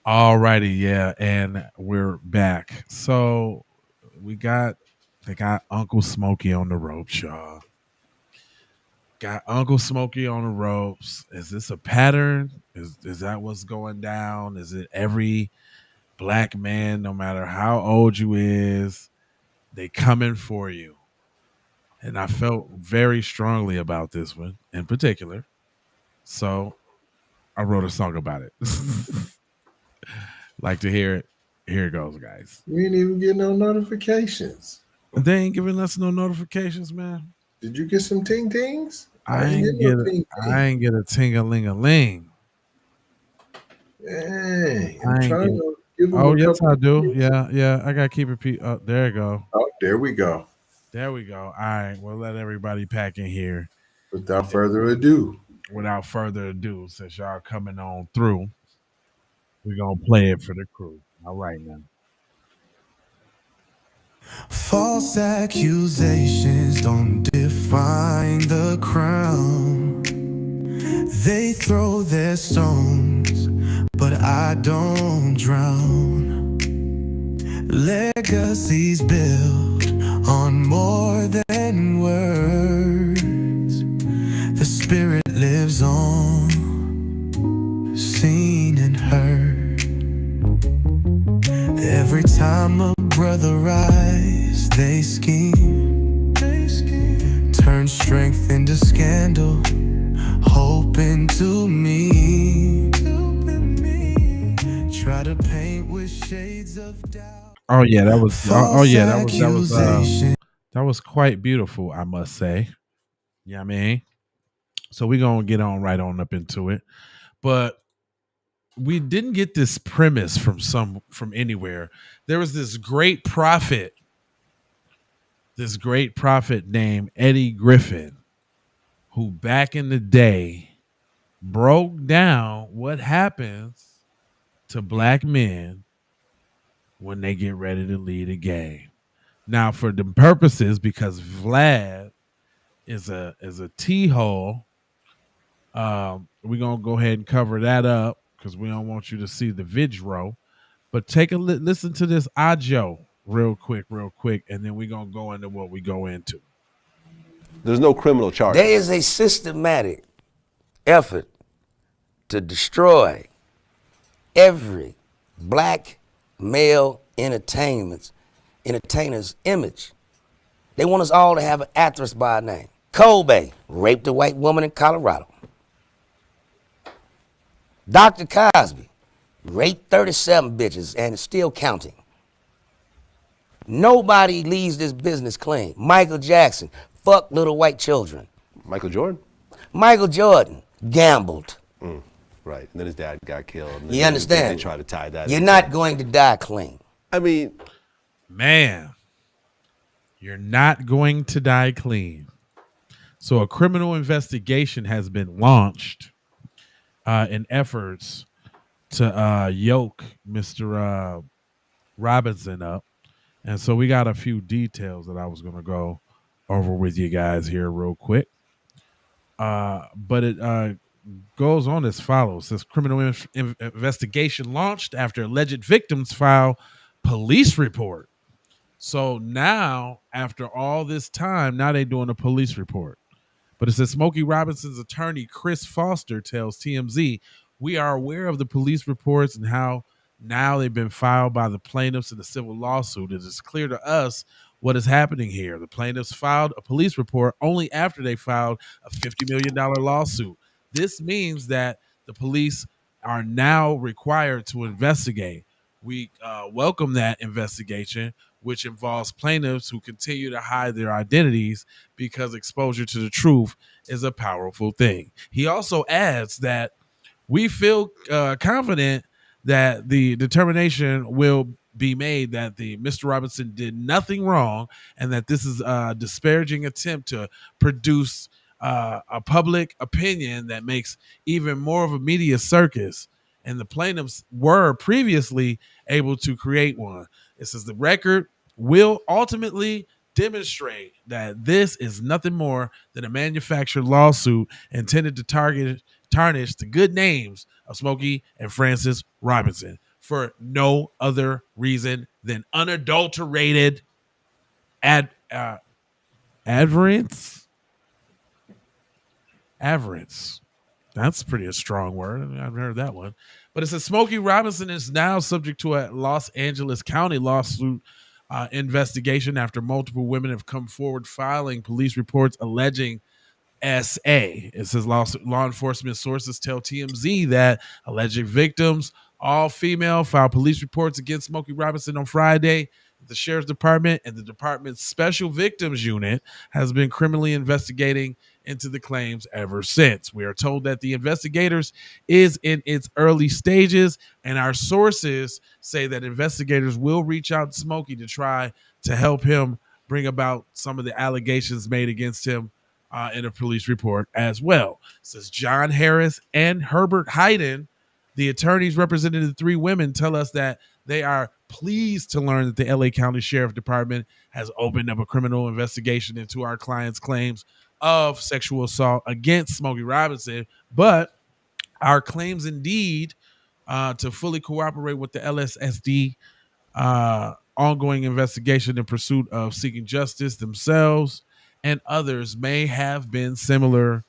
All righty, yeah, and we're back. So we got they got Uncle Smokey on the ropes, y'all. Got Uncle Smokey on the ropes. Is this a pattern? Is that what's going down? Is it every black man, no matter how old you is, they coming for you? And I felt very strongly about this one in particular. So I wrote a song about it. Like to hear it. Here it goes, guys. We ain't even get no notifications. They ain't giving us no notifications, man. Did you get some ting tings? I I ain't get ain't no get a ting I ting. ain't get a ting a ling a ling. Hey, I'm I ain't trying get. to give them Oh a yes, couple I of do. minutes. Yeah, yeah. I got to keep it. There you go. Oh, there we go. There we go. All right. We'll let everybody pack in here. Without further ado, Without further ado, since y'all coming on through, we're gonna play it for the crew. All right now. False accusations don't define the crown. They throw their stones, but I don't drown. Legacies built on more than words. The spirit lives on, seen and heard. Every time a brother rise, they scheme. Turn strength into scandal, hope into me. Try to paint with shades of doubt. Oh yeah, that was. Oh False yeah, that was. accusation. That was quite beautiful, I must say. Yeah, I mean. So we're gonna get on right on up into it, but we didn't get this premise from anywhere. There was this great prophet named Eddie Griffin, who back in the day broke down what happens to black men when they get ready to lead a game. Now, for the purposes, because Vlad is a T hole, we're gonna go ahead and cover that up because we don't want you to see the vidro. But take a listen to this audio real quick, and then we're gonna go into what we go into. There's no criminal There charges. is a systematic effort to destroy every black male entertainer's image. They want us all to have an actress by a name. Kobe raped a white woman in Colorado. Dr. Cosby raped 37 bitches and is still counting. Nobody leaves this business clean. Michael Jackson fucked little white children. Michael Jordan? Michael Jordan gambled. Right. And then his dad got killed. And You then understand? They try to tie that You're into not it. going to die clean. I mean, Man, you're not going to die clean. So a criminal investigation has been launched in efforts to yoke Mr. Robinson up. And so we got a few details that I was going to go over with you guys here real quick. But it goes on as follows. This criminal investigation launched after alleged victims file police report. So now, after all this time, now they're doing a police report. But it says Smokey Robinson's attorney, Chris Foster, tells TMZ, we are aware of the police reports and how now they've been filed by the plaintiffs in a civil lawsuit. It is clear to us what is happening here. The plaintiffs filed a police report only after they filed a $50 million lawsuit. This means that the police are now required to investigate. We welcome that investigation, which involves plaintiffs who continue to hide their identities because exposure to the truth is a powerful thing. He also adds that we feel confident that the determination will be made that the Mr. Robinson did nothing wrong and that this is a disparaging attempt to produce a public opinion that makes even more of a media circus. And the plaintiffs were previously able to create one. It says the record will ultimately demonstrate that this is nothing more than a manufactured lawsuit intended to tarnish the good names of Smokey and Francis Robinson. for no other reason than unadulterated adverence. Averance. That's pretty a strong word. I mean, I've heard that one. But it says Smokey Robinson is now subject to a Los Angeles County lawsuit investigation after multiple women have come forward filing police reports alleging SA. It says law enforcement sources tell TMZ that alleged victims, all female, filed police reports against Smokey Robinson on Friday. The sheriff's department and the department's special victims unit has been criminally investigating into the claims ever since. We are told that the investigators is in its early stages, and our sources say that investigators will reach out to Smokey to try to help him bring about some of the allegations made against him in a police report as well. It says John Harris and Herbert Hayden, the attorneys representing the three women, tell us that they are pleased to learn that the LA County Sheriff Department has opened up a criminal investigation into our client's claims of sexual assault against Smokey Robinson, but our claims indeed to fully cooperate with the LSSD ongoing investigation in pursuit of seeking justice themselves and others may have been similarly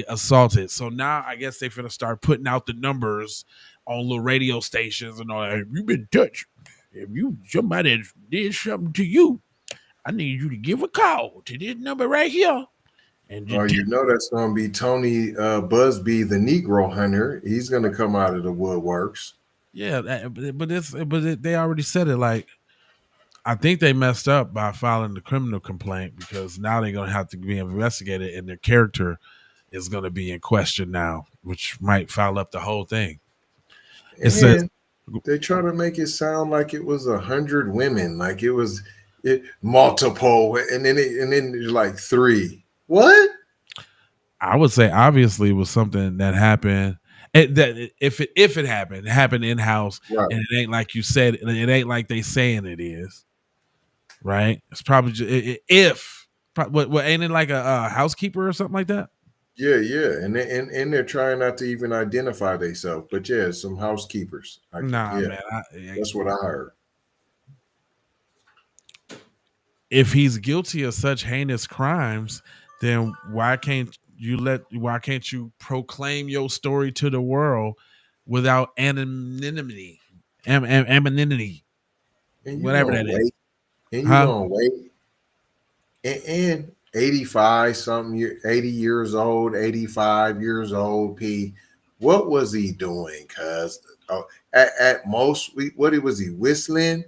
assaulted. So now I guess they're going to start putting out the numbers on little radio stations and all that. If you've been touched, if somebody did something to you, I need you to give a call to this number right here. And you know that's going to be Tony Busby, the Negro Hunter. He's going to come out of the woodworks. Yeah, they already said it. Like, I think they messed up by filing the criminal complaint because now they're going to have to be investigated, and their character is going to be in question now, which might foul up the whole thing. They try to make it sound like it was 100 women, like it was multiple, and then like 3. What? I would say obviously it was something that happened. If it happened, it happened in house, right. And it ain't like you said. It ain't like they saying it is. Right? It's probably just, what ain't it like a housekeeper or something like that? Yeah, and they're trying not to even identify themselves, but yeah, some housekeepers. Man, that's what I heard. If he's guilty of such heinous crimes, then why can't you proclaim your story to the world without anonymity? Anonymity. Whatever that is. And you're gonna wait. And 85 something, 80 years old, 85 years old, P. What was he doing? Cause at most, what was he whistling?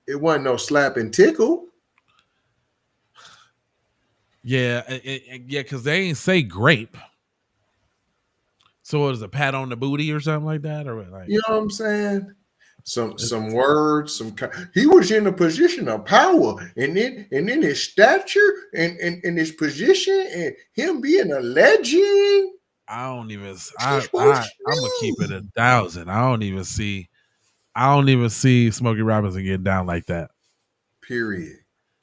It wasn't no slap and tickle. Yeah, because they ain't say grape. So it was a pat on the booty or something like that, or like, you know what I'm saying? Some words, he was in a position of power, and then his stature and his position and him being a legend. I'm gonna keep it 1,000. I don't even see Smokey Robinson getting down like that. Period.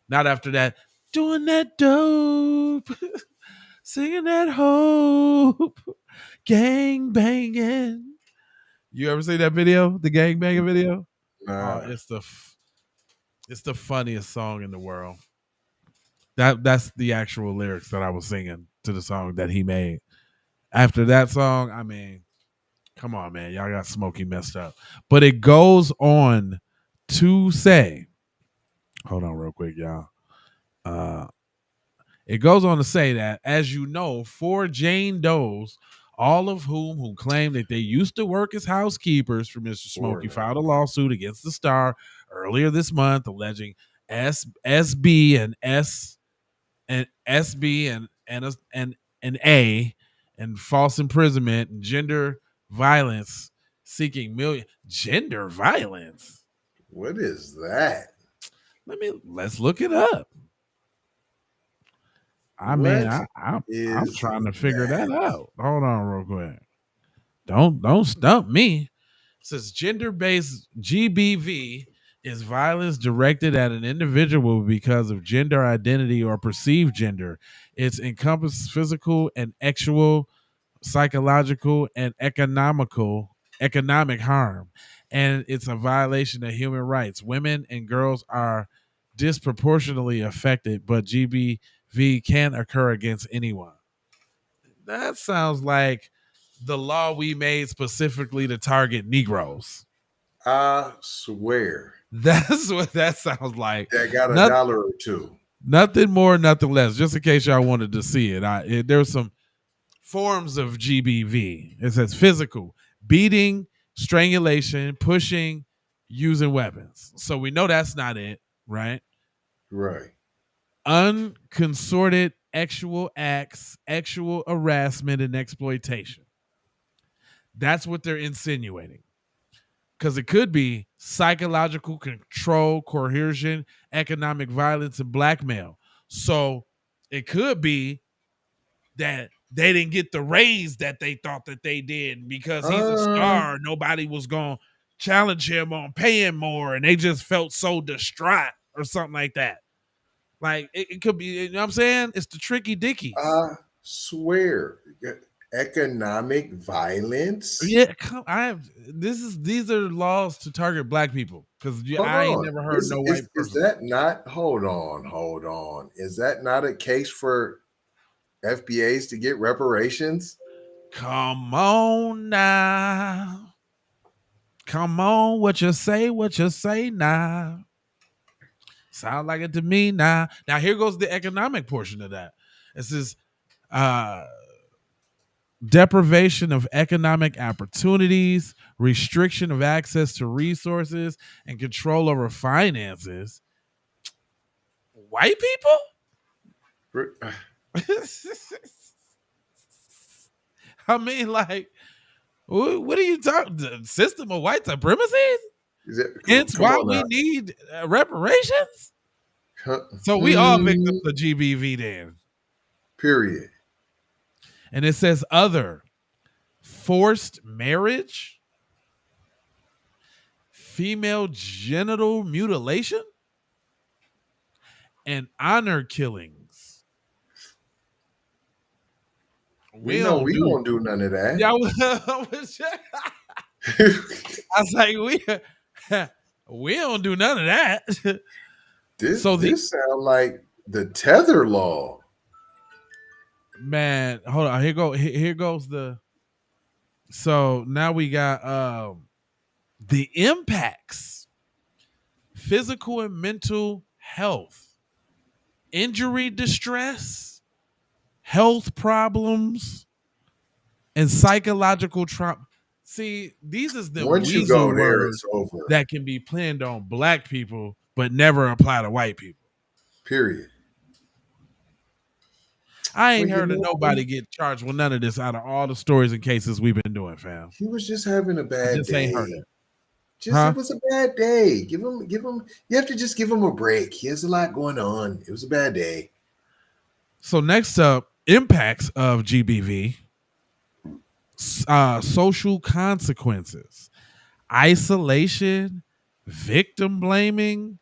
Not after that. Doing that dope, singing that hope, gang banging. You ever see that video? The gang banging video? Nah. It's the funniest song in the world. That's the actual lyrics that I was singing to the song that he made. After that song, I mean, come on, man, y'all got Smokey messed up. But it goes on to say, hold on real quick, y'all. It goes on to say that, as you know, 4 Jane Does, all of whom claim that they used to work as housekeepers for Mr. Smokey, filed a lawsuit against the star earlier this month, alleging SB and A and false imprisonment and gender violence, seeking gender violence. What is that? Let's look it up. I'm trying to figure that out. Hold on real quick. Don't stump me. It says gender-based GBV is violence directed at an individual because of gender identity or perceived gender. It's encompasses physical and sexual, psychological, and economical economic harm, and it's a violation of human rights. Women and girls are disproportionately affected, but GBV can occur against anyone. That sounds like the law we made specifically to target Negroes. I swear That's what that sounds like. that got a Not, dollar or two. nothing more, nothing less. Just in case y'all wanted to see it, there's some forms of GBV. It says physical, beating, strangulation, pushing, using weapons. So we know that's not it, right? Right. Unconsorted sexual acts, sexual harassment, and exploitation. That's what they're insinuating. Because it could be psychological control, coercion, economic violence, and blackmail. So it could be that they didn't get the raise that they thought that they did because he's a star. Nobody was going to challenge him on paying more, and they just felt so distraught or something like that. Like it could be, you know what I'm saying? It's the tricky dickies. I swear. Economic violence. Yeah, these are laws to target black people because I ain't never heard no white person. Is that not? Hold on. Is that not a case for FBAs to get reparations? Come on now. Come on, what you say now. Sound like it to me now. Now here goes the economic portion of that. It says deprivation of economic opportunities, restriction of access to resources, and control over finances. White people? I mean, like, what are you talking? The system of white supremacy? Hence why we need reparations. So we all victims of GBV then. Period. And it says other forced marriage, female genital mutilation, and honor killings. We don't do none of that. Yeah, I was like, we don't do none of that. This sounds like the tether law. Man, hold on. Here goes the. So now we got the impacts: physical and mental health, injury, distress, health problems, and psychological trauma. See, these is the once you go there, it's over. That can be planned on black people, but never apply to white people. Period. I ain't heard of nobody get charged with none of this out of all the stories and cases we've been doing, fam. He was just having a bad day. Ain't heard it. It was a bad day. Give him. You have to just give him a break. He has a lot going on. It was a bad day. So next up, impacts of GBV, social consequences, isolation, victim blaming,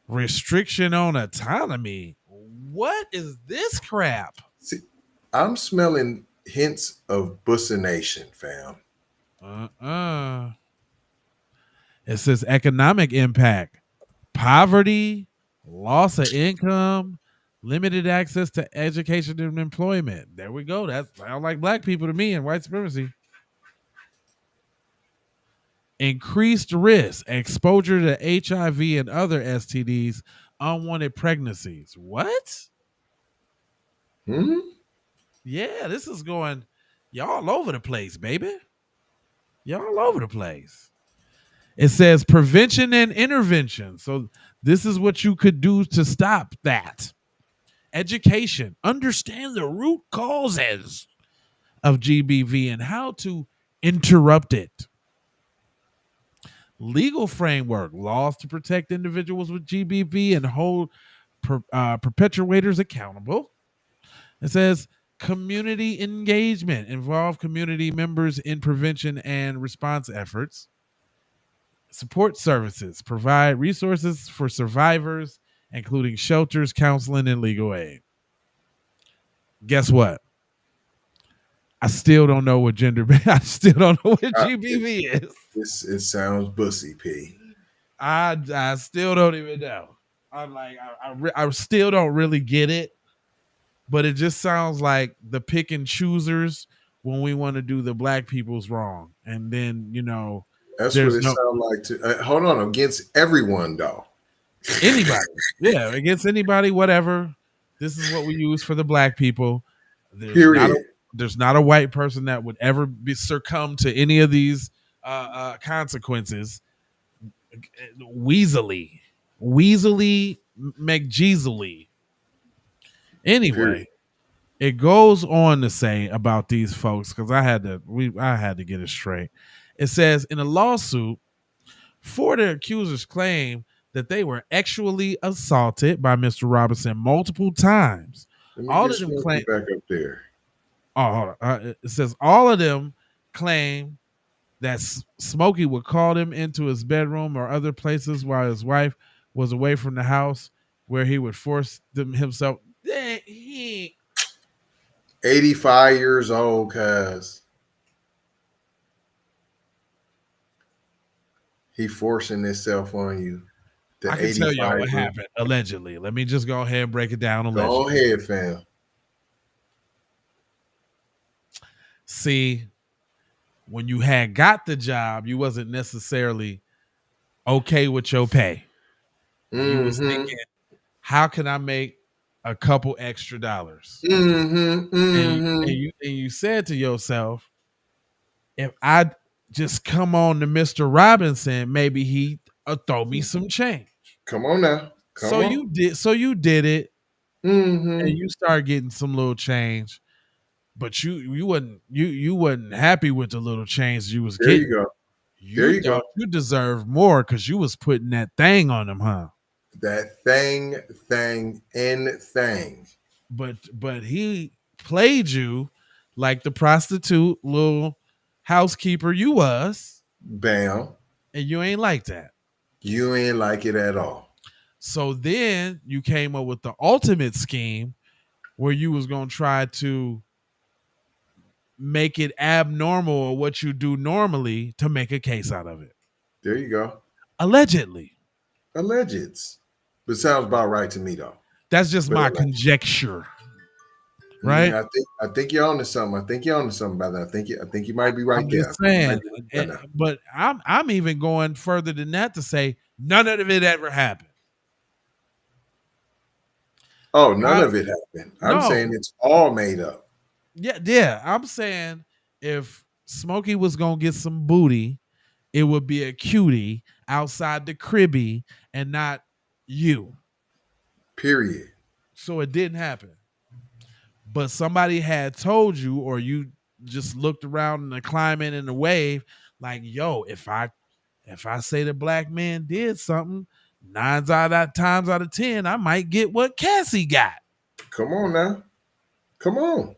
restriction on autonomy. What is this crap? See, I'm smelling hints of bussination, fam. It says economic impact, poverty, loss of income, limited access to education and employment. There we go. That sounds like black people to me and white supremacy. Increased risk, exposure to HIV and other STDs, unwanted pregnancies. What? Yeah, this is going y'all over the place, baby. Y'all over the place. It says prevention and intervention. So this is what you could do to stop that. Education. Understand the root causes of GBV and how to interrupt it. Legal framework. Laws to protect individuals with GBV and hold perpetrators accountable. It says community engagement. Involve community members in prevention and response efforts. Support services. Provide resources for survivors, including shelters, counseling, and legal aid. Guess what? I still don't know what gender. I still don't know what Uh, GBV is. It sounds bussy, P. I still don't even know. I'm like I still don't really get it, but it just sounds like the pick and choosers when we want to do the black people's wrong, and then That's what there's it no sounds like. Hold on, against everyone though. anybody, yeah, against anybody, whatever. This is what we use for the black people. There's not a Period. there's not a white person that would ever be succumb to any of these consequences. Weaselly McJeaselly. Period. Anyway, it goes on to say about these folks because I had to get it straight. It says in a lawsuit, four of the accusers claim that they were actually assaulted by Mr. Robinson multiple times. Let me All get of them Smokey claim. back up there. Oh, hold on. It says all of them claim that Smokey would call them into his bedroom or other places while his wife was away from the house, where he would force them himself. 85 years old, cuz he forcing himself on you. I can tell y'all what happened allegedly. Let me just go ahead and break it down. Allegedly. Go ahead, fam. See, when you had got the job, you wasn't necessarily okay with your pay. You was thinking, how can I make a couple extra dollars? And you said to yourself, if I just come on to Mr. Robinson, maybe he throw me some change. Come on now. Come on. You did it, and you start getting some little change. But you wasn't happy with the little change you was There getting. you go. There you go. You deserve more because you was putting that thing on them, huh? That thing. But he played you like the prostitute little housekeeper you was. Bam. And you ain't like that. You ain't like it at all. So then you came up with the ultimate scheme where you was going to try to make it abnormal or what you do normally to make a case out of it. There you go. Allegedly. Allegeds. But sounds about right to me though. That's just my conjecture. Right? I think you're onto something. I think you're onto something, brother. I think you might be right I'm there. Just saying, but I'm even going further than that to say none of it ever happened. Oh, none of it happened. I'm saying it's all made up. Yeah. I'm saying if Smokey was gonna get some booty, it would be a cutie outside the cribby and not you. Period. So it didn't happen. But somebody had told you, or you just looked around in the climate and the wave, like, yo, if I say the black man did something, 9 times out of 10, I might get what Cassie got. Come on now. Come on.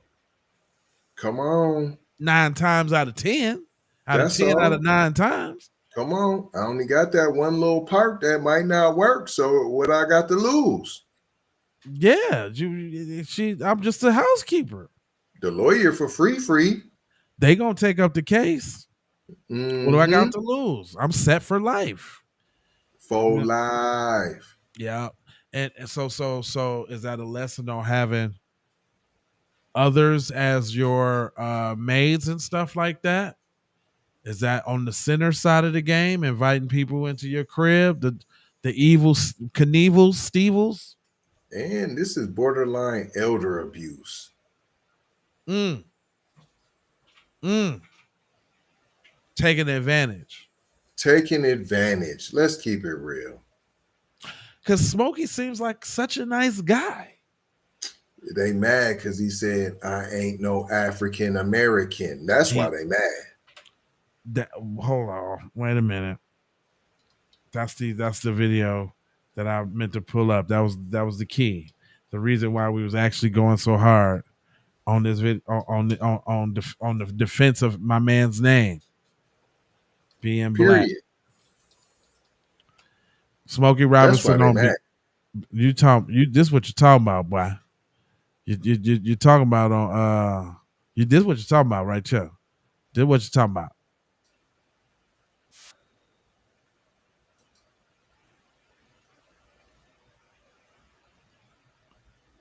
9 times out of 10. That's 10 all. out of 9 times. Come on. I only got that one little part that might not work. So what I got to lose? Yeah, I'm just a housekeeper. The lawyer for free. They gonna take up the case. What do I got to lose? I'm set for life. For life. Yeah. And so is that a lesson on having others as your maids and stuff like that? Is that on the center side of the game, inviting people into your crib, the evil Knievels, Stevels? And this is borderline elder abuse. Taking advantage. Let's keep it real. Because Smokey seems like such a nice guy. They mad because he said, I ain't no African American. That's why they mad. Hold on. Wait a minute. That's the video that I meant to pull up. That was the key. The reason why we was actually going so hard on this video on the defense of my man's name being black. Smokey Robinson on this what you're talking about, boy. You're talking about on You did what you're talking about, right, Chuck? Did what you're talking about.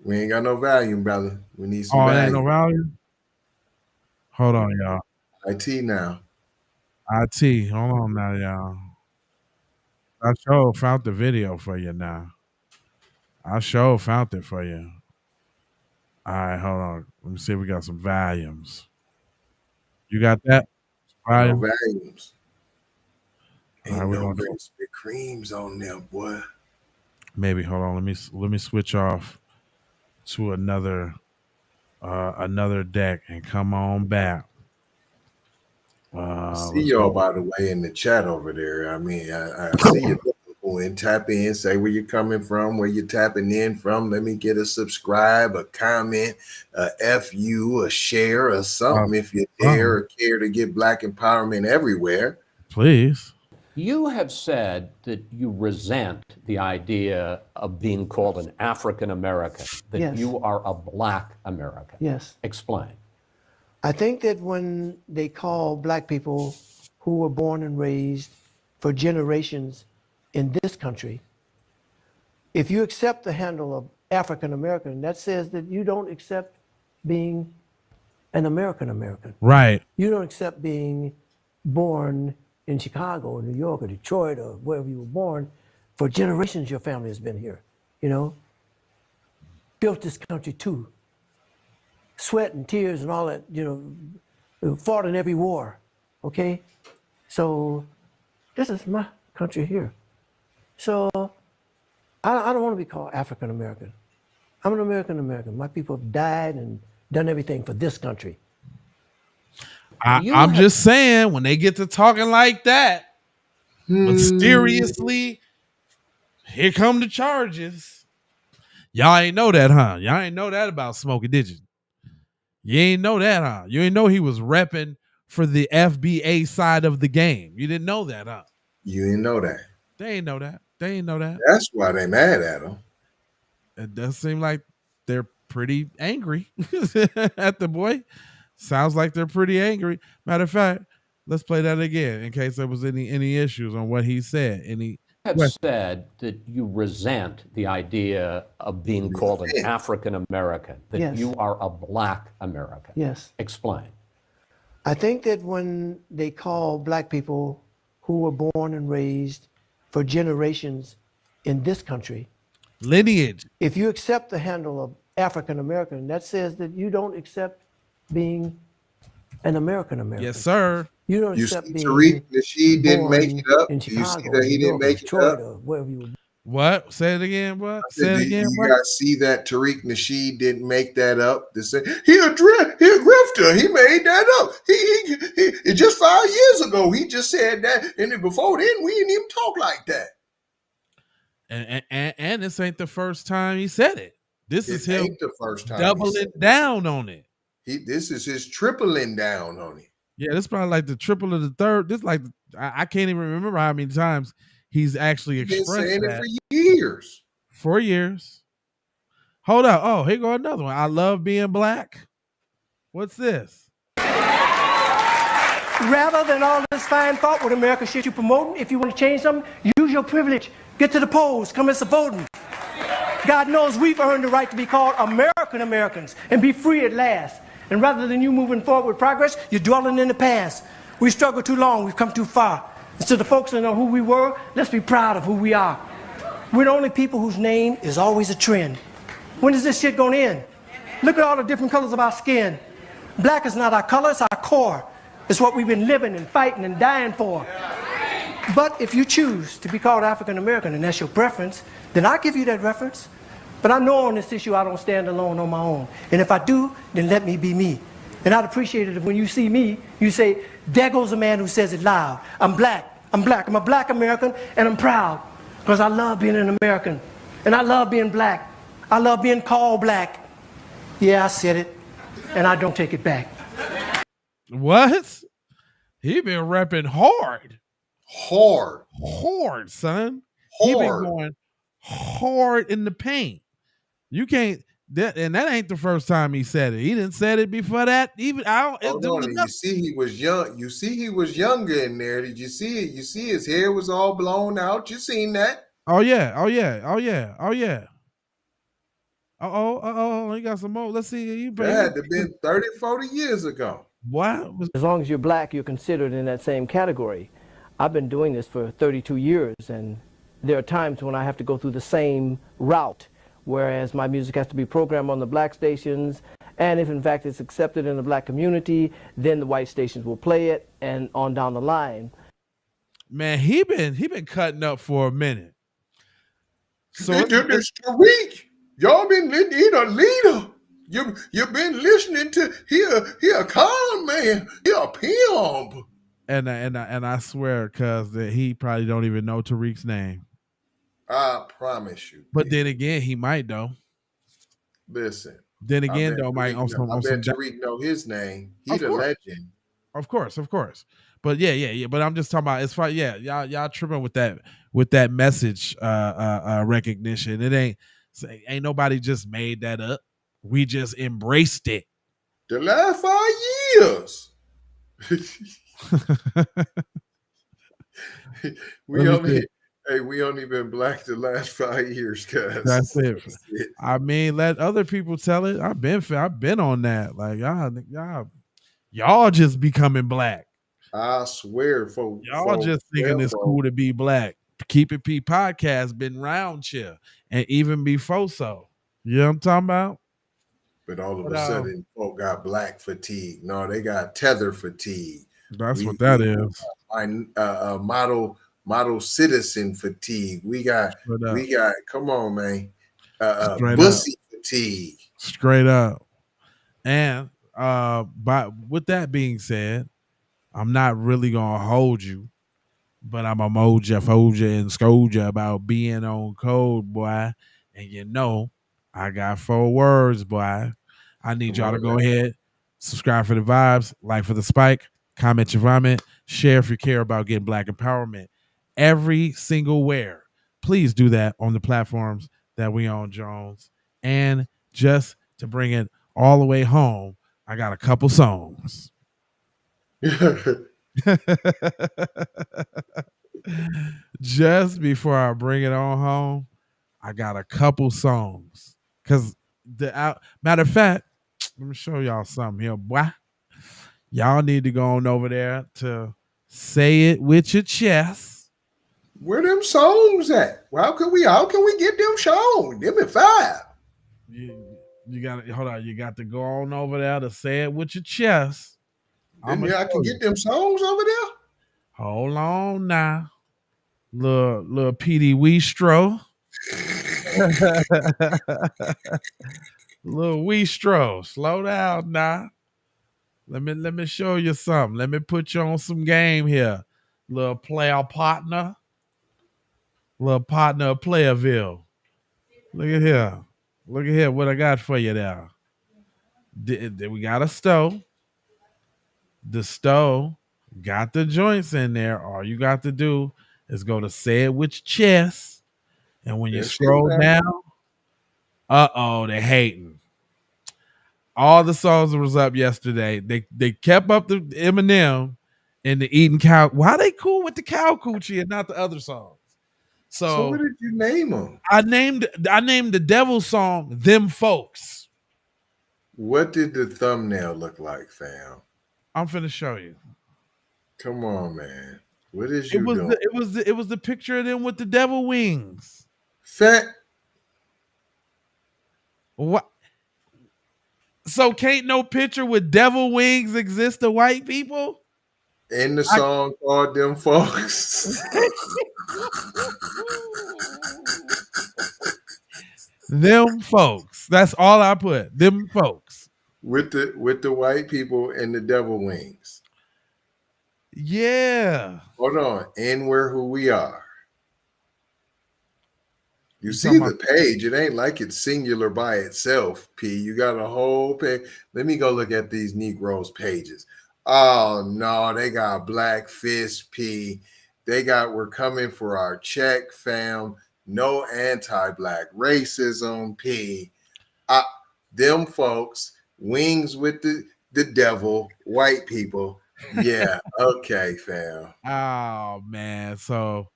We ain't got no volume, brother. We need some Oh, it ain't no value. value? Hold on, y'all. IT now. IT. Hold on now, y'all. I sure found the video for you now. I sure found it for you. All right, hold on. Let me see if we got some volumes. You got that? No Volume? volumes. All right, Ain't we're no gonna do Krispy Kremes on there, boy. maybe hold on. Let me switch off to another deck and come on back. I see Let's y'all, go. by the way, in the chat over there. I mean, I see you go in, tap in, say where you're coming from, where you're tapping in from. Let me get a subscribe, a comment, a FU, a share, or something if you dare or care to get Black empowerment everywhere. Please. You have said that you resent the idea of being called an African American, that Yes. you are a Black American. Yes. Explain. I think that when they call black people who were born and raised for generations in this country, if you accept the handle of African American, that says that you don't accept being an American American. Right. You don't accept being born in Chicago or New York or Detroit or wherever you were born. For generations, your family has been here, you know, built this country too. Sweat and tears and all that, you know, fought in every war, okay? So this is my country here. So I don't want to be called African American. I'm an American American. My people have died and done everything for this country. I'm just saying, when they get to talking like that, mysteriously, here come the charges. Y'all ain't know that, huh? Y'all ain't know that about Smokey, did you? You ain't know that, huh? You ain't know he was repping for the FBA side of the game. You didn't know that, huh? You didn't know that. They ain't know that. They ain't know that. That's why they mad at him. It does seem like they're pretty angry at the boy. Sounds like they're pretty angry. Matter of fact, let's play that again in case there was any issues on what he said. You have said that you resent the idea of being called an African American, that Yes. you are a Black American. Yes. Explain. I think that when they call black people who were born and raised for generations in this country, lineage, if you accept the handle of African American, that says that you don't accept being an American American. Yes, sir. You don't You accept see being Tariq Nasheed didn't make born it up. in Do you see Chicago, that he New didn't York, make it Detroit, up? or wherever you were. What? Say it again. What? Say it again. You What? guys see that Tariq Nasheed didn't make that up? To say he a grifter. He made that up. He just 5 years ago he just said that, and then before then we didn't even talk like that. And this ain't the first time he said it. This is him ain't the first time doubling down on it. This is his tripling down on it. Yeah, this is probably like the triple of the third. This like I can't even remember how many times he's actually He's been expressed saying that it for years. 4 years. Hold up. Oh, here go another one. I love being black. What's this? Rather than all this fine thought with America shit you promoting, if you want to change something, use your privilege. Get to the polls. Come and voting. God knows we've earned the right to be called American Americans and be free at last. And rather than you moving forward with progress, you're dwelling in the past. We struggled too long. We've come too far. Instead of focusing on who we were, let's be proud of who we are. We're the only people whose name is always a trend. When is this shit going to end? Look at all the different colors of our skin. Black is not our color, it's our core. It's what we've been living and fighting and dying for. But if you choose to be called African American and that's your preference, then I'll give you that reference. But I know on this issue I don't stand alone on my own. And if I do, then let me be me. And I'd appreciate it if when you see me, you say, there goes a man who says it loud. I'm black. I'm black. I'm a Black American, and I'm proud. Because I love being an American. And I love being black. I love being called black. Yeah, I said it. And I don't take it back. What? He been repping hard. Hard, son. Hard. He been going hard in the paint. You can't. and that ain't the first time he said it. He didn't said it before that. Even I don't. Hold There was on, and you enough. see he was young. You see he was younger in there. Did you see it? You see his hair was all blown out. You seen that? Oh yeah. Oh yeah. Oh yeah. Oh yeah. He got some more. Let's see. You That had to have been 30, 40 years ago. what was As long as you're black, you're considered in that same category. I've been doing this for 32 years, and there are times when I have to go through the same route, whereas my music has to be programmed on the black stations, and if in fact it's accepted in the black community, then the white stations will play it, and on down the line. man? He been cutting up for a minute. So They did this Tariq. Y'all been he a leader. You've been listening to he a con man. He a pimp. and I swear, cuz that he probably don't even know Tariq's name. I promise you. But then again, he might though. Listen. Then again, though, Mike, I bet Tariq know his name. He the legend. Of course. But yeah. But I'm just talking about it's fine. Yeah, y'all tripping with that message recognition. It ain't nobody just made that up. We just embraced it. The last 5 years. we only been black the last 5 years, cuz. That's it. I mean, let other people tell it. I've been on that. Like y'all just becoming black. I swear, folks. Y'all just thinking it's cool to be black. Keep It P podcast been round here, and even before so. You know what I'm talking about? But all of a sudden, folk got black fatigue. No, they got tether fatigue. That's what that is. Model citizen fatigue. We got. Come on, man. Bussy fatigue. Straight up. And but with that being said, I'm not really gonna hold you, but I'm a moja, foja, and scoja about being on code, boy. And you know, I got 4 words, boy. I need y'all to go ahead, subscribe for the vibes, like for the spike, comment your vomit, share if you care about getting black empowerment. Every single where. Please do that on the platforms that we own, Jones. And just to bring it all the way home, I got a couple songs. Just before I bring it on home, I got a couple songs. Because matter of fact, let me show y'all something here, boy. Y'all need to go on over there to Say It With Your Chest. Where them songs at? Well, how can we get them shown? Them at 5. You got to hold on. You got to go on over there to Say It With Your Chest. Then I can get them songs over there. Hold on now, little PD Weestro. Little Weestro, slow down now. Let me show you something. Let me put you on some game here. Little player partner. Little partner of Playerville. Look at here. Look at here what I got for you there. We got a stove. The stove got the joints in there. All you got to do is go to Say It With Your Chest. And when you scroll down, they're hating. All the songs was up yesterday. They kept up the Eminem and the eating cow. Why they cool with the cow coochie and not the other songs? So what did you name them? I named the devil song "Them Folks." What did the thumbnail look like, fam? I'm finna show you. Come on, man. What is you doing? It was the picture of them with the devil wings. Fat. What? So can't no picture with devil wings exist to white people? In the song called Them Folks. Them folks. That's all I put. Them folks. With the white people and the devil wings. Yeah. Hold on. And we're who we are. You see the page. It ain't like it's singular by itself, P. You got a whole page. Let me go look at these Negroes pages. Oh, no. They got Black Fist, P. They got We're Coming for Our Check, fam. No anti-black racism, P. them folks, wings with the devil, white people. Yeah, okay, fam. Oh man, so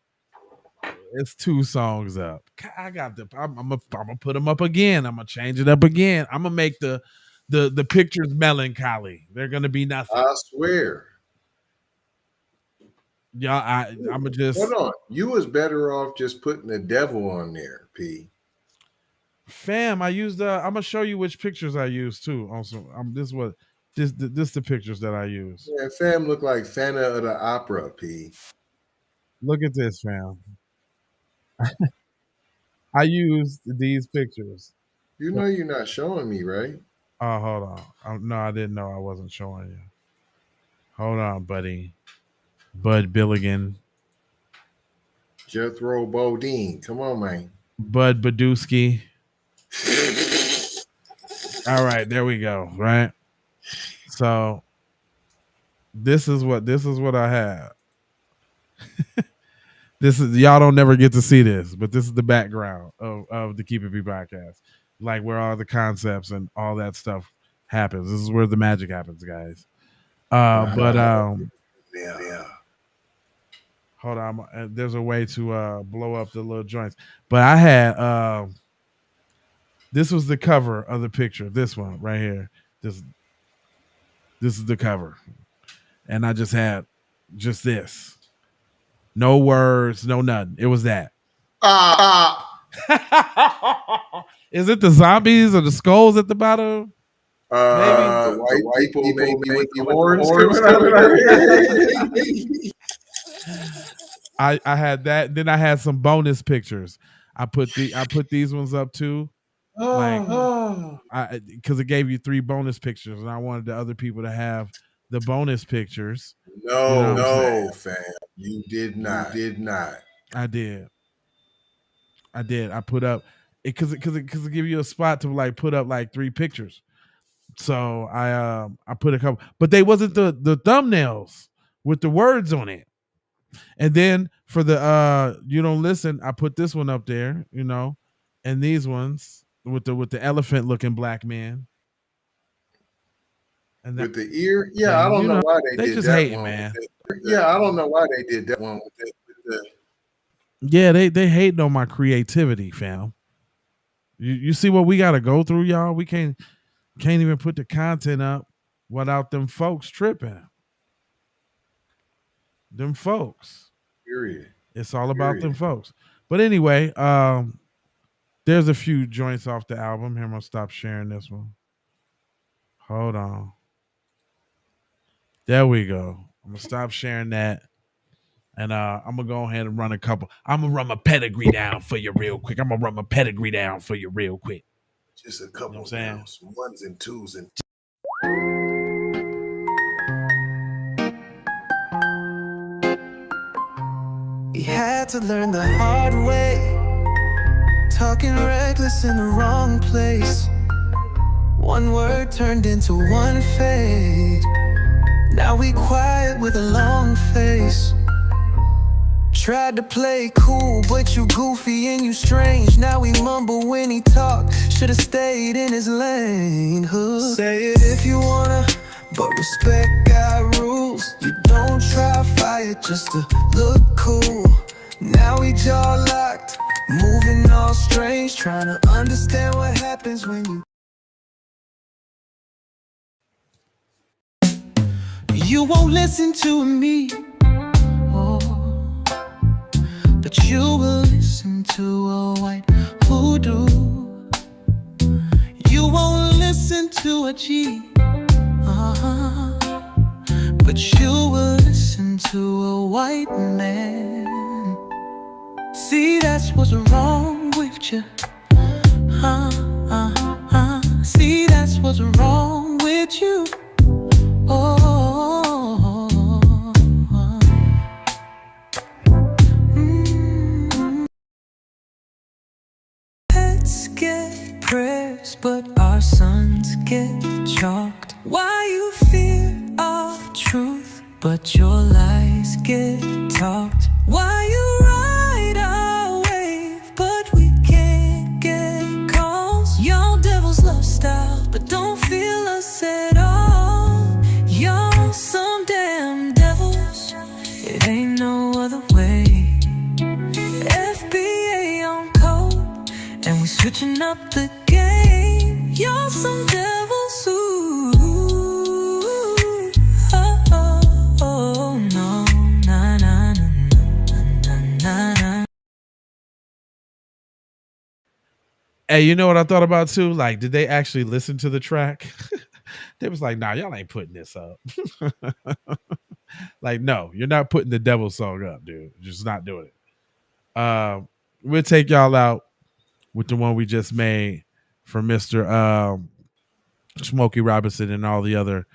it's 2 songs up. I got I'm gonna put them up again. I'm gonna change it up again. I'm gonna make the pictures melancholy. They're gonna be nothing. I swear. Y'all, I'm gonna just hold on. You was better off just putting the devil on there, P. Fam, I used I'm gonna show you which pictures I used too. Also, this the pictures that I use. Yeah, fam look like Phantom of the Opera, P. Look at this, fam. I used these pictures. You know you're not showing me, right? Oh, hold on. No, I didn't know I wasn't showing you. Hold on, buddy. Bud Billigan. Jethro Bodine. Come on, man. Bud Badusky. All right, there we go. Right. So this is what I have. This is, y'all don't never get to see this, but this is the background of the Keep It P podcast, like where all the concepts and all that stuff happens. This is where the magic happens, guys. But yeah. Hold on, there's a way to blow up the little joints. But I had this was the cover of the picture. This one right here. This is the cover, and I just had just this. No words, no nothing. It was that. Is it the zombies or the skulls at the bottom? Maybe the white people maybe with the horns coming out of their head. I had that. Then I had some bonus pictures. I put these ones up too. Because it gave you 3 bonus pictures, and I wanted the other people to have the bonus pictures. No, fam. You did not. I did. I put up because it give you a spot to like put up like 3 pictures. So I put a couple, but they wasn't the thumbnails with the words on it. And then for the you don't listen, I put this one up there, and these ones with the elephant looking black man. And with the ear, yeah, I don't know why they did just that hating, one. man. Yeah, I don't know why they did that one with the. Yeah, they hating on my creativity, fam. You see what we got to go through, y'all. We can't even put the content up without them folks tripping. Them folks. Period. It's all about them folks. But anyway, there's a few joints off the album. Here, I'm gonna stop sharing this one. Hold on. There we go. I'm gonna stop sharing that. And I'm gonna go ahead and run a couple. I'm gonna run my pedigree down for you real quick. Just a couple of rounds, 1s and 2s and. You had to learn the hard way. Talking reckless in the wrong place. One word turned into one fade. Now we quiet with a long face. Tried to play cool, but you goofy and you strange. Now we mumble when he talk. Should've stayed in his lane. Say it if you wanna, but respect God rules. You don't try fire just to look cool. Now we jaw locked, moving all strange, trying to understand what happens when you won't listen to me. But you will listen to a white hoodoo. You won't listen to a G. But you will listen to a white man. See, that's what's wrong with you. See, that's what's wrong with you. Get prayers, but our sons get chalked. Why you fear our truth, but your lies get talked? Why you ride our wave, but we can't get calls? Y'all devils love style. up the game. You're some devil's ooh. Oh, oh, oh, no, na, na, na, na, na, na. Hey, you know what I thought about too? Like, did they actually listen to the track? They was like, nah, y'all ain't putting this up. Like, no, you're not putting the devil song up, dude. Just not doing it. We'll take y'all out with the one we just made for Mr. Smokey Robinson and all the other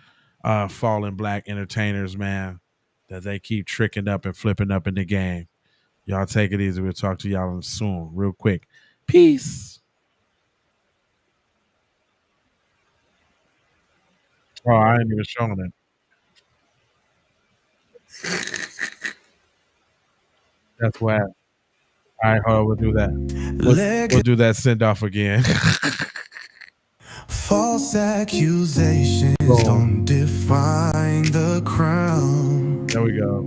fallen black entertainers, man, that they keep tricking up and flipping up in the game. Y'all take it easy. We'll talk to y'all soon, real quick. Peace. Oh, I ain't even showing it. That's why. All right, hold on, we'll do that. We'll do that send off again. False accusations don't define the crown. There we go.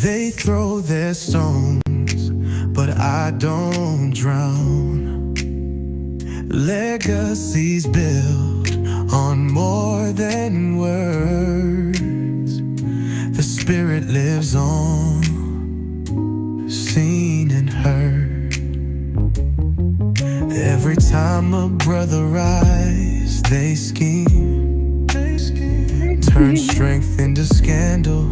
They throw their stones, but I don't drown. Legacies built on more than words. The spirit lives on, seen and heard. Every time a brother rise, they scheme. Turn strength into scandal.